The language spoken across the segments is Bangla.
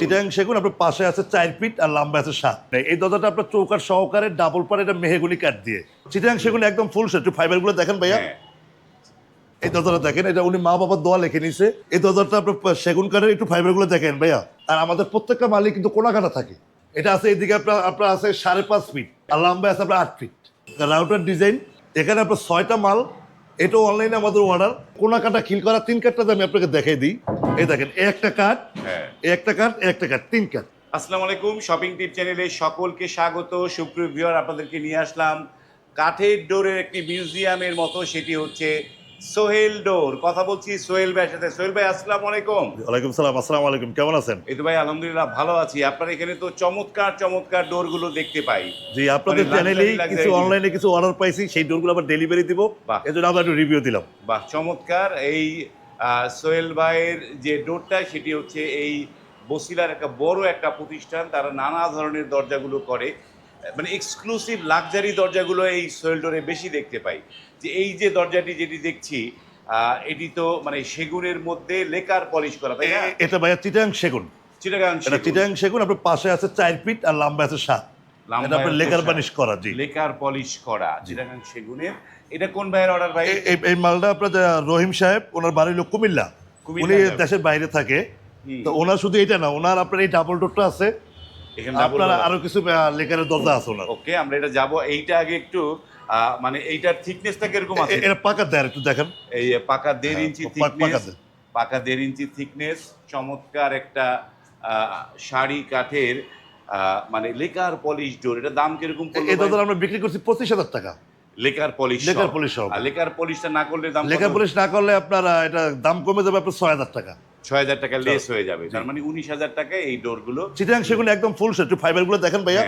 চিটাং সেগুন আপনার পাশে আছে 4 ফিট আর লম্বা আছে 7। এই দরজাটা আপনার চৌকাঠ সহকারে ডাবল পার, এটা মেহগনি কাঠ দিয়ে। চিটাং সেগুন একদম ফুল সেট। ফাইবার গুলো দেখেন ভাইয়া, এই দরজাটা দেখেন, এটা উনি মা বাবার দোয়া লিখে নিছে। এই দরজাটা আপনার সেগুন কাঠের, একটু ফাইবার গুলো দেখেন ভাইয়া। আর আমাদের প্রত্যেকটা মালিক কিন্তু কোনা কাটা থাকে। এটা আছে এদিকে আপনার আছে 5.5 ফিট আর লম্বা আছে আপনার 8 ফিট। রাউটার ডিজাইন এখানে আপনার 6টা মাল। এটাও অনলাইনে আমাদের অর্ডার। কোনা কাটা খিল করা 3 কাঠটা আমি আপনাকে দেখাই দিই। এই দেখেন, একটা কাঠ, একটা কাঠ, একটা কাঠ, 3 কাঠ। আসসালামু আলাইকুম, শপিং টিপ চ্যানেলে সকলকে স্বাগত। সুপ্রিয় ভিউয়ার, আপনাদেরকে নিয়ে আসলাম কাঠের ডোরের একটি মিউজিয়ামের মতো, সেটি হচ্ছে সোহেল ডোর। কথা বলছি সোহেল ভাইয়ের সাথে। সোহেল ভাই, আসসালামু আলাইকুম। ওয়ালাইকুম সালাম। আসসালামু আলাইকুম, কেমন আছেন? এই তো ভাই, আলহামদুলিল্লাহ ভালো আছি। আপনার এখানে তো চমৎকার চমৎকার ডোরগুলো দেখতে পাই। জি, আপনাদের চ্যানেলেই কিছু অনলাইনে কিছু অর্ডার পাইছি, সেই ডোরগুলো আবার ডেলিভারি দিব, এজন্য আমরা একটু রিভিউ দিলাম। বাহ, চমৎকার। এই সোহেল ভাইয়ের যে ডোরটা, সেটি হচ্ছে এই বসিলার একটা বড় একটা প্রতিষ্ঠান। তারা নানা ধরনের দরজাগুলো করে, মানে এক্সক্লুসিভ লাক্সারি দরজাগুলো এই সোহেল ডোরে বেশি দেখতে পাই। যে এই যে দরজাটি যেটি দেখছি, এটি তো মানে সেগুনের মধ্যে লেকার পলিশ করা, তাই না? এটা ভাইয়া চিটাং সেগুন। চিটাং সেগুন আপনার পাশে আছে 4 ফিট আর লম্বা আছে 7। এটা আপনার লেকার পলিশ করা। জি, লেকার পলিশ করা চিটাগাং সেগুনের। এটা কোন ভাইয়ের অর্ডার ভাই? এই মালটা আপনার রহিম সাহেব, ওনার বাড়ি হলো কুমিল্লা। উনি দেশের বাইরে থাকে, তো ওনার শুধু এটা না, ওনার আপনার এই ডাবল ডোরটা আছে, আপনার আরো কিছু লেকারের দরজা আছে ওনার। ওকে, আমরা এটা যাব। এইটা আগে একটু মানে এইটার থিকনেসটা কিরকম আছে? এটা পাকা দেয়ার, একটু দেখেন। এই পাকা 1.5 ইঞ্চি থিকনেস, পাকা 1.5 ইঞ্চি থিকনেস, চমৎকার একটা শাড়ি কাঠের মানে লেকার পলিশ ডোর। এটা দাম কিরকম পড়লো? এই দরজা আমরা বিক্রি করছি 25,000 টাকা। লেকার পলিশ, লেকার পলিশ সহ। আর লেকার পলিশটা না করলে দাম, লেকার পলিশ না করলে আপনার এটা দাম কমে যাবে আপনার 6,000 টাকা। 6,000 টাকা লেস হয়ে যাবে। তার মানে 19,000 টাকায় এই ডোরগুলো। চিটাং সেগুন একদম ফুল সেট। ফাইবার গুলো দেখেন ভাইয়া,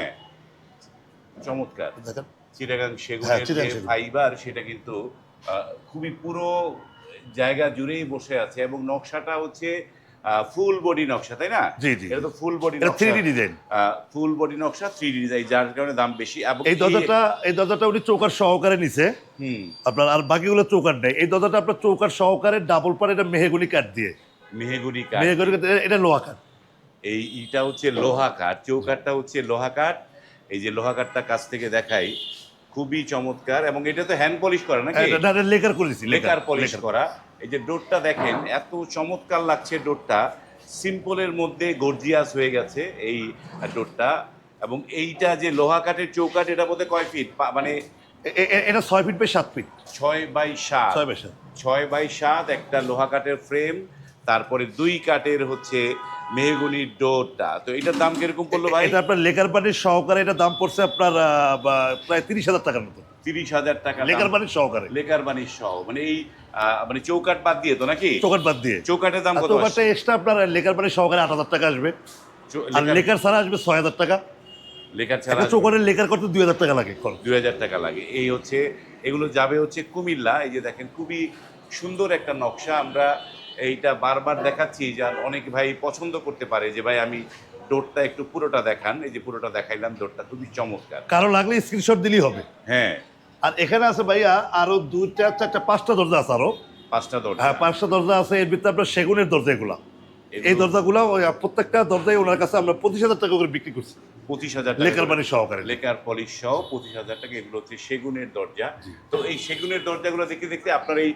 চমৎকার। দেখেন চিটাগাং সেগুনের যে ফাইবার, সেটা কিন্তু খুবই পুরো জায়গা জুড়েই বসে আছে, এবং নকশাটা হচ্ছে ফুল বডি নকশা, তাই না? জি জি, এটা তো ফুল বডি নকশা, 3D ডিজাইন। ফুল বডি নকশা, 3D ডিজাইন, যার কারণে দাম বেশি। এবং এই দরজাটা উনি চৌকাঠ সহকারে নিছে আপনার, আর বাকিগুলো চৌকাঠ নেই। এই দরজাটা আপনার চৌকাঠ সহকারে ডাবল পার, এটা মেহগনি কাঠ দিয়ে। মেহগনি কাঠ, এটা লোহা কাঠ। এইটা হচ্ছে লোহা কাঠ, চৌকাঠটা হচ্ছে লোহা কাঠ। এই যে লোহা কাঠটা কাছ থেকে দেখাই, খুবই চমৎকার। এবং এটা তো হ্যান্ড পলিশ করা নাকি? লেকার করেছি, লেকার পলিশ করা। এই যে ডোরটা দেখেন, এত চমৎকার লাগছে ডোরটা। সিম্পলের মধ্যে গর্জিয়াস হয়ে গেছে এই ডোরটা। এবং এইটা যে লোহা কাঠের চৌকাঠ, এটা বোধহয় কয় ফিট? মানে এটা 6 feet by 7 fit. 6x7, 6x7 একটা লোহা কাঠের ফ্রেম, তারপরে 2 কাঠের হচ্ছে মেহগনির ডোরটা। তো এটার দাম কিরকম পড়লো ভাই? এটা আপনার লেকার পানির সহকারে এটা দাম পড়ছে আপনার প্রায় 30,000 টাকার মতো। 30,000 টাকা লেকার পানির সহকারে। লেকার বানির সহ, মানে এই মানে চৌকাঠ বাদ দিয়ে তো নাকি? চৌকাঠ বাদ দিয়ে। চৌকাঠের দাম কত? চৌকাঠটা এক্সট্রা আপনার লেকার পানির সহকারে 8,000 টাকা আসবে, আর লেকার ছাড়া আসবে 6,000 টাকা। লেকার ছাড়া চৌকাঠের লেকার করতে 2,000 টাকা লাগে। 2,000 টাকা লাগে। এই হচ্ছে, এগুলো যাবে হচ্ছে কুমিল্লা। এই যে দেখেন, খুবই সুন্দর একটা নকশা। আমরা এইটা বারবার দেখাচ্ছি, যে অনেক ভাই পছন্দ করতে পারে যে ভাই আমি ডোরটা একটু পুরোটা দেখান। এই যে পুরোটা দেখাইলাম, ডোরটা খুবই চমৎকার। কারো লাগলে স্ক্রিনশট দিলেই হবে। হ্যাঁ, আর এখানে আছে ভাইয়া আরো 2, 4, 4, 5টা দরজা আছে। আরো 5টা দরজা। হ্যাঁ, 5টা দরজা আছে। এর ভিতরে আপনার সেগুনের দরজা এগুলা। এই দরজাগুলো প্রত্যেকটা দরজায় ওনার কাছে আমরা 25,000 টাকা করে বিক্রি করছি। 25,000 টাকা লেকার পানি সহকারে, লেকার পলিশ সহ 25,000 টাকা। এগুলো হচ্ছে সেগুনের দরজা। তো এই সেগুনের দরজাগুলো দেখতে দেখতে আপনার এই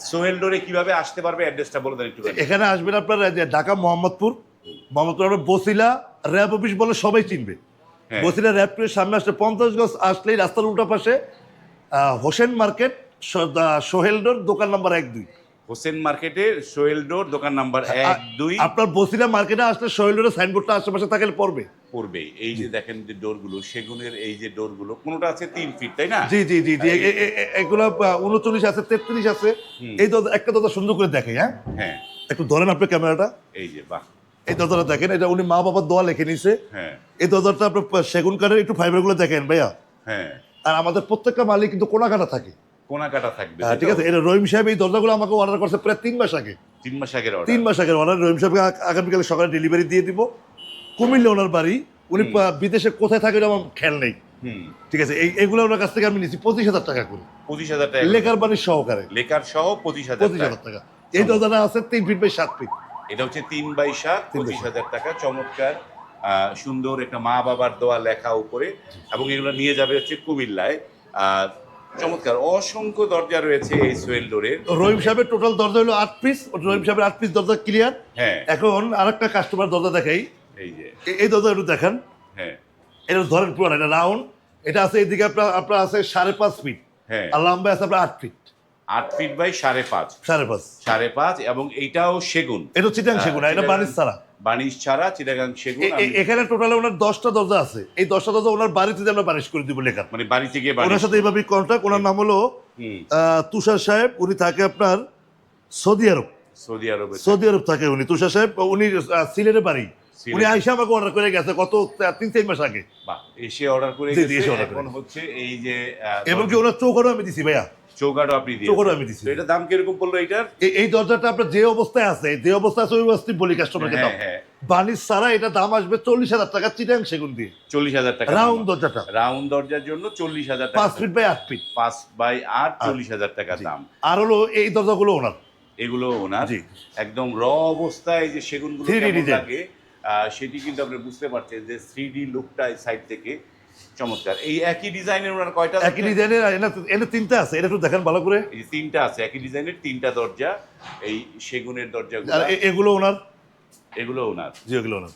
সোহেল ডোরে কিভাবে আসতে পারবে, অ্যাড্রেসটা বলে দেন একটু। এখানে আসবেন আপনার ঢাকা মোহাম্মদপুর আপনার বসিলা র্যাব অফিস বলে সবাই চিনবে। বসিলা র্যাব টুয়ের সামনে আসলে 50 গজ আসলেই রাস্তার উল্টা পাশে হোসেন মার্কেট, সোহেল ডোর, দোকান নাম্বার 1-2। হোসেন মার্কেটের সোহেল ডোর, দোকান নাম্বার 1-2। আপনার বসিলা মার্কেটে আসলে সোহেল ডোরের সাইনবোর্ডটা আশেপাশে থাকলে পড়বে। এই যে দেখেন যে ডোরগুলো, সেগুনের এই যে ডোরগুলো, কোনটা আছে 3 ফিট, তাই না? জি জি জি জি, এগুলো 39 আছে, 33 আছে। এই একটা দরজা সুন্দর করে দেখে। হ্যাঁ, একটু ধরেন আপনার ক্যামেরাটা। এই যে বাহ, এই দরজাটা দেখেন, এটা উনি মা বাবার দোয়া লিখে নিছে। হ্যাঁ, এই দরজাটা আপনার সেগুন কাঠের, একটু ফাইবার গুলো দেখেন ভাইয়া। হ্যাঁ, আর আমাদের প্রত্যেকটা মালিক কিন্তু কোনা কাটা থাকে। কোনা কাটা থাকবে, ঠিক আছে। এটা রহিম সাহেব এই দরজাগুলো আমাকে অর্ডার করছে প্রায় 3 মাস আগে। 3 মাস আগের অর্ডার। 3 মাস আগের অর্ডার। রহিম সাহেবকে আগামীকাল সকালে ডেলিভারি দিয়ে দিব। কুমিল্লা ওনার বাড়ি। উনি বিদেশে কোথায় থাকে আমার খেয়াল নেই। ঠিক আছে, এগুলো ওনার কাছ থেকে আমি নিচ্ছি 25,000 টাকা করে। 25,000 টাকা লেকার বানির সহকারে, লেকার সহ 25,000 টাকা। এই দরজাটা আছে 3 ফিট বাই 7 ফিট। এটা হচ্ছে 3x7, 25,000 টাকা। চমৎকার সুন্দর একটা মা বাবার দেওয়া লেখা উপরে, এবং এগুলো নিয়ে যাবে হচ্ছে কুমিল্লায়। চমৎকার অসংখ্য দরজা রয়েছে এই সোয়েল ডোরের। রহিম সাহেবের টোটাল দরজা হলো 8 পিস, রহিম সাহেবের 8 পিস দরজা ক্লিয়ার। হ্যাঁ, এখন আরেকটা কাস্টমার দরজা দেখাই, এই যে এই দরজা একটু দেখান। হ্যাঁ এটা ধরেন পুরো এটা রাউন্ড, এটা আছে এদিকে আপনার আছে 5.5 ফিট, হ্যাঁ, আর লম্বা আছে আপনার 8 ফিট, 8 ফিট বাই 5.5, 5.5। 5.5, এবং এইটাও সেগুন। এটা চিটাং সেগুন, এটা বানিশ ছাড়া। বানিশ ছাড়া চিটাগাং সেগুন। এখানে টোটালে ওনার 10টা দরজা আছে, এই 10টা দরজা ওনার বাড়িতে আমরা বানিশ করে দিব লেখা, মানে বাড়িতে গিয়ে ওনার সাথে এইভাবে কন্ট্রাক্ট। ওনার নাম হলো তুষার সাহেব, উনি থাকে আপনার সৌদি আরব। সৌদি আরবে সৌদি আরব থাকে উনি, তুষার সাহেব। উনি সিলেটের বাড়ি, উনি আইসা আমাকে অর্ডার করে গেছে গত 3-4 মাস আগে। এসে অর্ডার করে জি, গেছে। এসে order করে। এখন হচ্ছে এই যে এবং কি ওনার চৌকাঠও আমি দিছি ভাইয়া, চৌকাঠও আপনি দিয়েছেন। চৌকাঠও আমি দিছি। তো এটা দাম কিরকম পড়লো এটার? এই দরজাটা আপনার যে অবস্থায় আছে ওই অবস্থায় বলি কাস্টমারকে দাম। হ্যাঁ, বানিশ ছাড়া এটা দাম আসবে 40,000 টাকা চিটাং সেগুন দিয়ে। 40,000 টাকা রাউন্ড দরজাটা, রাউন্ড দরজার জন্য 40,000 টাকা। 5 ফিট বাই 8 ফিট, 5x8, 40,000 টাকা দাম। আর হলো এই দরজাগুলো ওনার। এগুলো ওনার জি। একদম র অবস্থায় যে সেগুনগুলো 3D কেমন design। লাগে সেটি কিন্তু আপনি বুঝতে পারছেন যে 3D লুকটা এই সাইড থেকে চমৎকার। এই একই ডিজাইনের ওনার কয়টা? একই ডিজাইনের, এনে 3টা আছে, এটা একটু দেখেন ভালো করে। এই যে 3টা আছে, একই ডিজাইনের 3টা দরজা, এই সেগুনের দরজাগুলো। আর এগুলো ওনার। এগুলো ওনার। জি, এগুলো ওনার।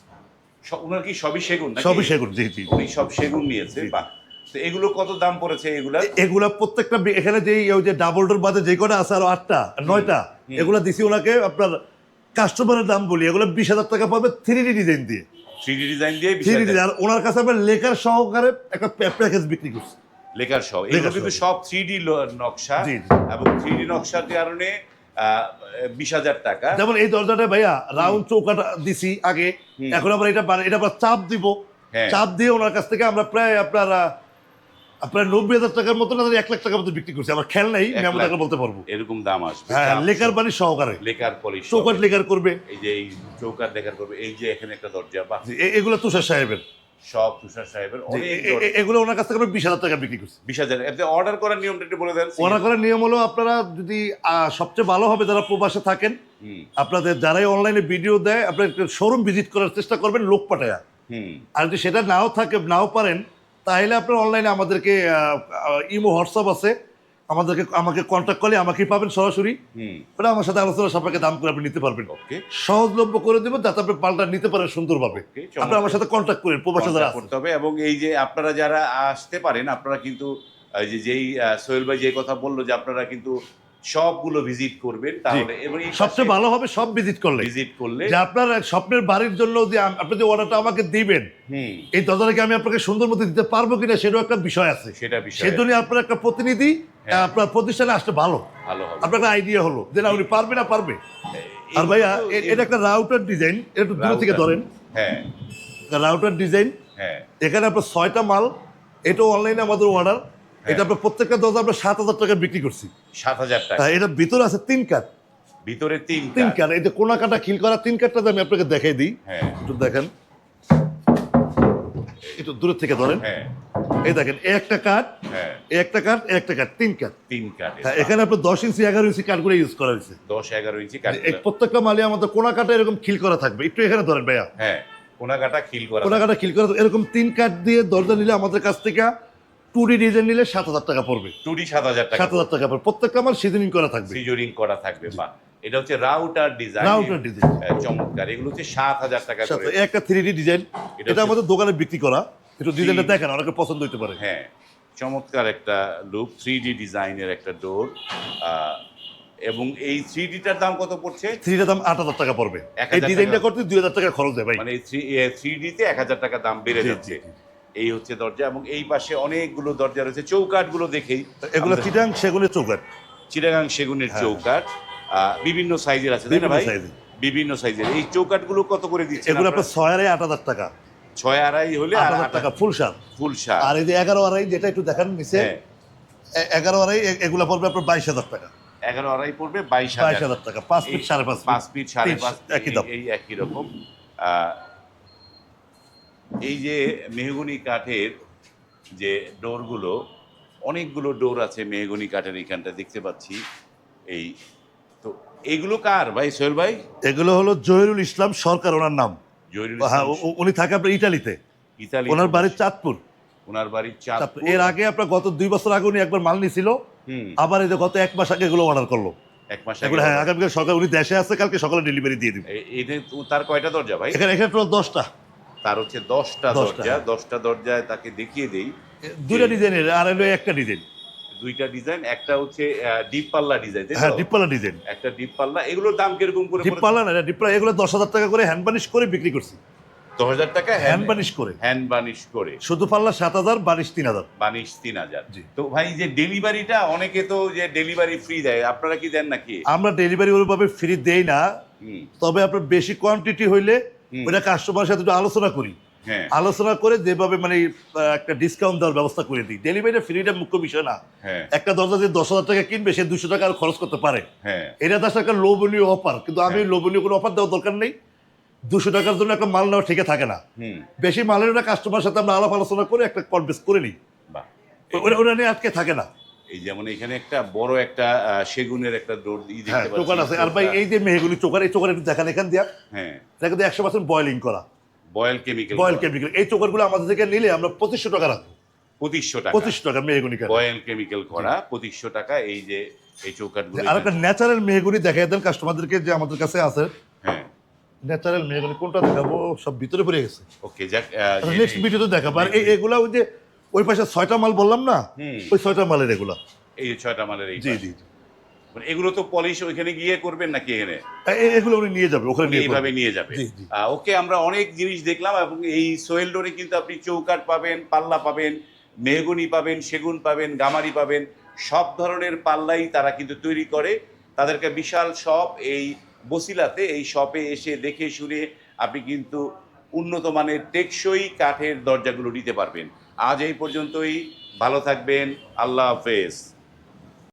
ওনার কি সবই সেগুন নাকি? সবই সেগুন, জি জি। উনি সব সেগুন নিয়েছে। বাহ। তো এগুলো কত দাম পড়েছে এগুলা? এগুলা প্রত্যেকটা এখানে ওই যে ডাবল ডোর বাদে যে কটা আছে আরো 8টা 9টা, এগুলা দিছি ওনাকে আপনার কাস্টমারের দাম বলি, এগুলো 20,000 টাকা পাবে 3D ডিজাইন দিয়ে। 3D ডিজাইন দিয়ে 3D ডিজাইন, আর ওনার কাছে আমরা লেকার সহকারে একটা প্যাকেজ বিক্রি করছি। লেকার সহ। এগুলো কিন্তু সব 3D নকশা, জি। এবং 3D নকশার কারণে 20,000 টাকা। যেমন এই দরজাটা ভাইয়া রাউন্ড চৌকাটা দিছি আগে, এখন আমরা এটা আবার চাপ দিব। হ্যাঁ। চাপ দিয়ে ওনার কাছ থেকে আমরা প্রায় আপনার 90,000 টাকার মতো না 1 লাখ টাকার মতো বিক্রি করছি। আমার খেয়াল নেই, 1 আমি লাখ আপনাকে বলতে পারবো। এরকম দাম আসবে। হ্যাঁ, লেকার বাড়ি সহকারে, লেকার পলিশ, চৌকাট লেকার করবে। এই যে এই চৌকাট লেকার করবে। এই যে এখানে একটা দরজা, বাহ। এগুলো তুষার সাহেবের, সব তুষার সাহেবের। অনেক এগুলো ওনার কাছ থেকে আমরা 20,000 টাকা বিক্রি করছি। 20,000। এতে অর্ডার করার নিয়মটা একটু বলে দেন। অর্ডার করার নিয়ম হলো, আপনারা যদি সবচেয়ে ভালো হবে যারা প্রবাসে থাকেন, আপনাদের যারাই অনলাইনে ভিডিও দেয়, আপনার শোরুম ভিজিট করার চেষ্টা করবেন লোক পাঠায়া। আর যদি সেটা নাও পারেন, তাহলে আপনার অনলাইনে আমাদেরকে ইমো হোয়াটসঅ্যাপ আছে, আমাকে কন্ট্যাক্ট করলে আমাকেই পাবেন সরাসরি। ওটা আমার সাথে আলোচনা সাপেক্ষে দাম করে আপনি নিতে পারবেন। ওকে, সহজলভ্য করে দেবো যাতে আপনি পাল্টা নিতে পারেন সুন্দরভাবে। আপনি আমার সাথে কন্ট্যাক্ট করেন প্রবাসে যারা করতে হবে। এবং এই যে আপনারা যারা আসতে পারেন, আপনারা কিন্তু যেই সোহেল ভাই যে কথা বললো যে আপনারা কিন্তু সবগুলো ভিজিট করবেন, তাহলে এবং সবচেয়ে ভালো হবে সব ভিজিট করলে। যে আপনার স্বপ্নের বাড়ির জন্য যে আপনি যে অর্ডারটা আমাকে দিবেন, এই দরজাটাকে আমি আপনাকে সুন্দর মতো দিতে পারবো কিনা সেটাও একটা বিষয় আছে। সেজন্য আপনার একটা প্রতিনিধি আপনার প্রতিষ্ঠানে আসলে ভালো হবে, আপনার একটা আইডিয়া হলো যে না উনি পারবে না পারবে। আর ভাইয়া এটা একটা রাউটার ডিজাইন, একটু দূর থেকে ধরেন। হ্যাঁ, রাউটার ডিজাইন। হ্যাঁ, এখানে আপনার 6টা মাল, এটাও অনলাইনে আমাদের অর্ডার। এটা আপনার প্রত্যেকটা দরজা আমরা 7,000 টাকা বিক্রি করছি। 7,000 টাকা। এটা ভিতরে আছে 3 কাঠ, ভিতরে 3 কাঠ। এই যে কোনা কাটা খিল করা 3 কাঠটা আমি আপনাকে দেখাই দিই। হ্যাঁ, একটু দেখেন, একটু দূরের থেকে ধরেন। হ্যাঁ, এই দেখেন একটা কাঠ, হ্যাঁ, একটা কাঠ, একটা কাঠ, 3 কাঠ। 3 কাঠ। হ্যাঁ, এখানে আপনার 10 ইঞ্চি 11 ইঞ্চি কাঠগুলো ইউজ করা হয়েছে। 10-11 ইঞ্চি কাঠ। এই প্রত্যেকটা মালে আমাদের কোনা কাটা এরকম খিল করা থাকবে। একটু এখানে ধরেন ভাইয়া। হ্যাঁ, কোনা কাটা খিল করা। কোনা কাটা খিল করা এরকম 3 কাঠ দিয়ে দরজা নিলে আমাদের কাছ থেকে 2D ডিজাইন নিলে 7,000 টাকা পড়বে। 2D 7,000 টাকা। 7,000 টাকা পড়বে। প্রত্যেকটা মাল সিজনিং করা থাকবে। সিজনিং করা থাকবে। বাহ, এটা হচ্ছে রাউটার ডিজাইন। রাউটার ডিজাইন চমৎকার। এগুলো হচ্ছে 7,000 টাকা করে। একটা 3D ডিজাইন, এটা আমাদের দোকানে বিক্রি করা। একটু ডিজাইনটা দেখেন, অনেকে পছন্দ হতে পারে। হ্যাঁ, চমৎকার একটা লুক, 3D ডিজাইনের একটা ডোর। এবং এই 3Dটার দাম কত পড়ছে? 3Dটার দাম 8,000 টাকা পড়বে। এই ডিজাইনটা করতে 2,000 টাকা খরচ হয় ভাই। মানে 3Dতে 1,000 টাকা দাম বেড়ে যাচ্ছে। এই হচ্ছে দরজা। এবং এই পাশে অনেকগুলো দরজা রয়েছে। চৌকাঠগুলো দেখেই, এগুলো চিটাং সেগুনের চৌকাঠ, চিটাগাং সেগুনের চৌকাঠ। বিভিন্ন সাইজের আছে, তাই না ভাই? বিভিন্ন সাইজের। এই চৌকাঠগুলো কত করে দিচ্ছেন? এগুলো আপনার 6.5 8,000 টাকা। 6.5 হলে 8,000 টাকা ফুল শার্ট। Full shirt. আর এই যে 11.5 যেটা একটু দেখান নিচে, 11.5 এগুলো পড়বে আপনার 22,000 টাকা। 11.5 পড়বে 22,000 টাকা। 5 ফিট 5.5 5 ফিট 5.5 একই দাম। এই একই রকম। এই যে মেহগনি কাঠের যে ডোরগুলো, অনেকগুলো ডোর আছে মেহগনি কাঠের, এখানটা দেখতে পাচ্ছি। এই তো এগুলো কার ভাই সোহেল ভাই? এগুলো হলো জহিরুল ইসলাম সরকার, ওনার নাম। জহিরুল হ্যাঁ, ইসলাম, উনি থাকে আপনার ইটালিতে। ইতালি। ওনার বাড়ি চাঁদপুর। ওনার বাড়ি চাঁদপুর। এর আগে আপনার গত 2 বছর আগে উনি একবার মাল নিয়েছিল, হুম, আবার এই যে গত 1 মাস আগে এগুলো অর্ডার করলো। 1 মাস এগুলো আগে। হ্যাঁ, আগামীকাল সকালে উনি দেশে আছে, কালকে সকালে ডেলিভারি দিয়ে দিবে। এতে তার কয়টা দরজা ভাই? এখানে এখানে টোটাল 10টা। তার হচ্ছে 10টা 10টা, দরজা। হ্যাঁ। 10টা দরজায় তাকে দেখিয়ে দেই। 2টা ডিজাইনের, আর হলো একটা ডিজাইন। 2টা ডিজাইন, একটা হচ্ছে ডিপ পাল্লা ডিজাইন, তাই হ্যাঁ, তো? ডিপপালা ডিজাইন। একটা ডিপ পাল্লা। এগুলোর দাম কিরকম করে? ডিপপালা না, ডিপপালা এগুলো 10,000 টাকা করে হ্যান্ড বানিশ করে বিক্রি করছি। 10,000 টাকা হ্যান্ড বানিশ করে। হ্যান্ড বানিশ করে। শুধু পাল্লা 7,000, বানিশ 3,000। বানিশ 3000। জি। তো ভাই যে ডেলিভারিটা, অনেকে তো যে ডেলিভারি ফ্রি দেয়, আপনারা কি দেন নাকি? আমরা ডেলিভারি ওইভাবে ফ্রি দেই না, হুম, তবে আপনার বেশি কোয়ান্টিটি হইলে হুম। ওইটা কাস্টমারের সাথে একটু আলোচনা করি। হ্যাঁ, আলোচনা করে যেভাবে মানে একটা ডিসকাউন্ট দেওয়ার ব্যবস্থা করে দিই। ডেলিভারিটা ফ্রিটা মুখ্য বিষয় না। হ্যাঁ, একটা দরজা যে 10,000 টাকা কিনবে, সে 200 টাকা আর খরচ করতে পারে। হ্যাঁ, এটা তো আসলে একটা লোভনীয় অফার, কিন্তু আমি হ্যাঁ। লোভনীয় কোনো অফার দেওয়ার দরকার নেই। 200 টাকার জন্য একটা মাল নেওয়া ঠিক থাকে না। হুম, বেশি মালের ওটা কাস্টমারের সাথে আমরা আলাপ আলোচনা করে একটা কনভেন্স করে নিই। বাহ। ওটা নিয়ে আটকে থাকে না। এই যেমন এখানে একটা বড় একটা সেগুনের একটা ডোর হ্যাঁ, দেখতে চোকার আছে। আর ভাই পাচ্ছি। এই যে মেহগুলি চোকার, এই চোকার একটু দেখান এখান দিয়া, হ্যাঁ, এটা কিন্তু 100% বয়েলিং করা, বয়েল কেমিক্যাল। Boil chemical. এই চোকারগুলো আমাদের থেকে নিলে আমরা 2500 টাকা রাখবো। 2500 টাকা। 2500 টাকা মেহগুনি কাঠ। বয়েল কেমিক্যাল করা 2500 টাকা। এই যে এই চৌকাঠগুলো। আর একটা ন্যাচারাল মেহগুনি দেখাই দেন কাস্টমারদেরকে যে আমাদের কাছে আছে। হ্যাঁ, ন্যাচারাল মেহগুনি কোনটা দেখাবো, সব ভিতরে পড়ে গেছে। ওকে, যাক। নেক্সট ভিডিওতে দেখাবো। আর এগুলা ওই যে ওই পাশে 6টা মাল বললাম না, হুম। ওই 6টা মালের এগুলা। এই 6টা মালের এই জি পাশে। জি। মানে এগুলো তো পলিশ ওইখানে গিয়ে করবেন নাকি এখানে? এগুলো উনি নিয়ে যাবে, ওখানে নিয়ে এইভাবে করবে। নিয়ে যাবে। জি, জি। ওকে, আমরা অনেক জিনিস দেখলাম, এবং এই সোহেল ডোরে কিন্তু আপনি চৌকাঠ পাবেন, পাল্লা পাবেন, মেহগনি পাবেন, সেগুন পাবেন, গামারি পাবেন। সব ধরনের পাল্লাই তারা কিন্তু তৈরি করে। তাদেরকে বিশাল শপ এই বসিলাতে, এই শপে এসে দেখে শুনে আপনি কিন্তু উন্নত মানের টেকসই কাঠের দরজাগুলো নিতে পারবেন। আজ এই পর্যন্তই। ভালো থাকবেন। আল্লাহ হাফেজ।